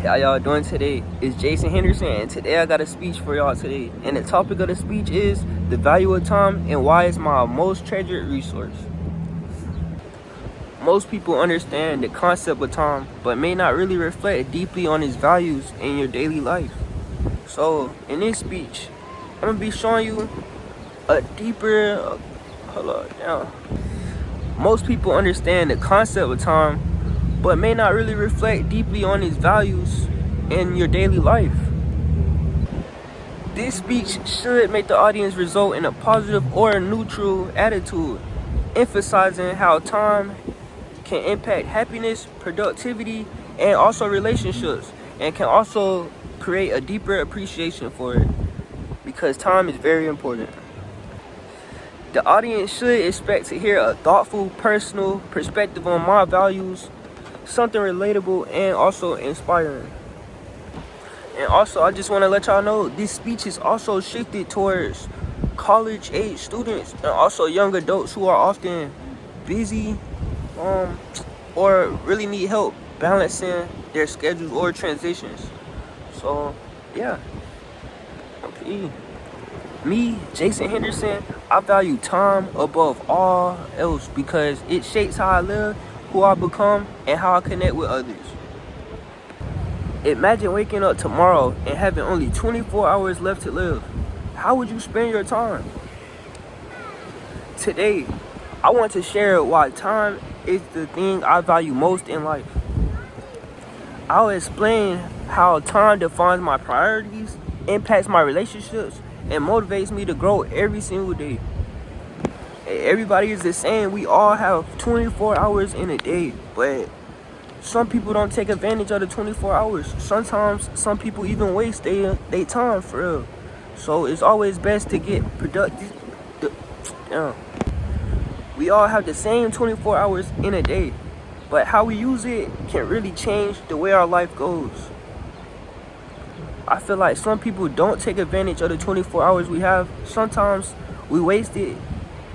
How y'all doing today? It's Jason Henderson, and today I got a speech for y'all today. And the topic of the speech is the value of time and why it's my most treasured resource. Most people understand the concept of time, but may not really reflect deeply on its values in your daily life. So, in this speech, I'm gonna be showing you a deeper, Most people understand the concept of time, but may not really reflect deeply on its values in your daily life. This speech should make the audience result in a positive or a neutral attitude, emphasizing how time can impact happiness, productivity, and also relationships, and can also create a deeper appreciation for it, because time is very important. The audience should expect to hear a thoughtful, personal perspective on my values, something relatable and also inspiring. And also, I just want to let y'all know this speech is also shifted towards college-age students and also young adults who are often busy or really need help balancing their schedules or transitions. So, yeah. Okay. Me, Jason Henderson, I value time above all else because it shapes how I live, who I become, and how I connect with others. Imagine waking up tomorrow and having only 24 hours left to live. How would you spend your time? Today, I want to share why time is the thing I value most in life. I'll explain how time defines my priorities, impacts my relationships, and motivates me to grow every single day. Everybody is the same. We all have 24 hours in a day, but some people don't take advantage of the 24 hours. Sometimes some people even waste their time for real. So it's always best to get productive. We all have the same 24 hours in a day, but how we use it can really change the way our life goes. I feel like some people don't take advantage of the 24 hours we have. Sometimes we waste it,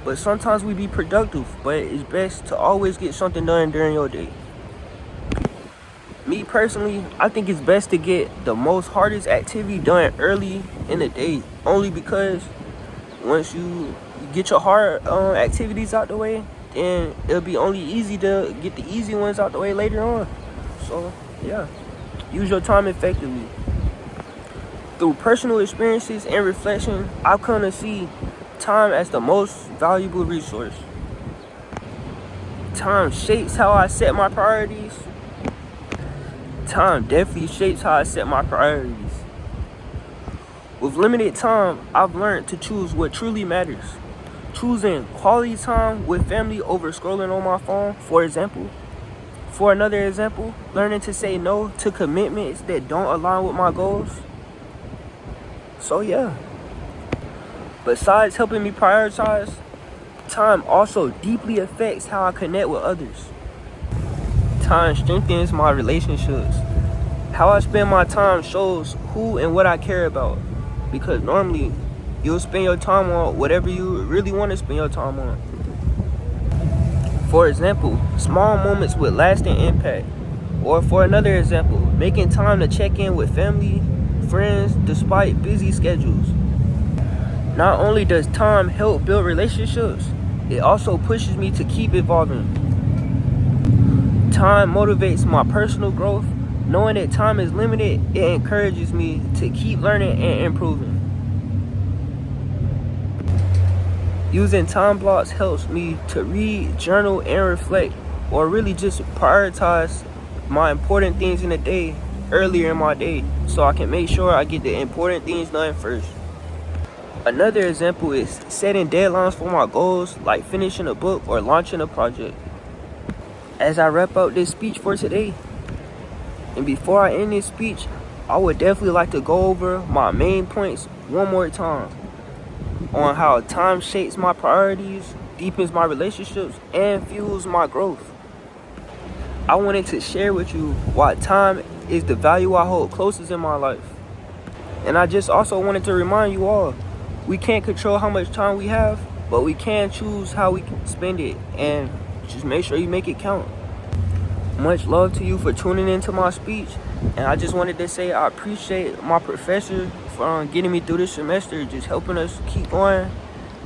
but sometimes we be productive. But it's best to always get something done during your day. Me personally, I think it's best to get the most hardest activity done early in the day, only because once you get your hard activities out the way, then it'll be only easy to get the easy ones out the way later on. So yeah, use your time effectively. Through personal experiences and reflection, I've come to see time as the most valuable resource. Time shapes how I set my priorities. Time definitely shapes how I set my priorities. With limited time, I've learned to choose what truly matters. Choosing quality time with family over scrolling on my phone, for example. For another example, learning to say no to commitments that don't align with my goals. So yeah, besides helping me prioritize, time also deeply affects how I connect with others. Time strengthens my relationships. How I spend my time shows who and what I care about, because normally you'll spend your time on whatever you really want to spend your time on. For example, small moments with lasting impact. Or for another example, making time to check in with family, friends, despite busy schedules. Not only does time help build relationships, it also pushes me to keep evolving. Time motivates my personal growth. Knowing that time is limited, it encourages me to keep learning and improving. Using time blocks helps me to read, journal, and reflect, or really just prioritize my important things in the day earlier in my day, so I can make sure I get the important things done first. Another example is setting deadlines for my goals, like finishing a book or launching a project. As I wrap up this speech for today, and before I end this speech, I would definitely like to go over my main points one more time on how time shapes my priorities, deepens my relationships, and fuels my growth. I wanted to share with you why time is the value I hold closest in my life. And I just also wanted to remind you all, we can't control how much time we have, but we can choose how we spend it, and just make sure you make it count. Much love to you for tuning into my speech. And I just wanted to say I appreciate my professor for getting me through this semester, just helping us keep going.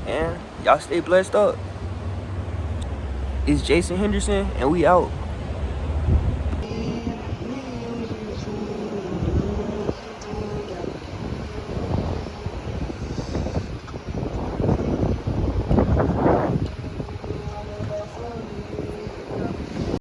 And y'all stay blessed up. It's Jason Henderson, and we out.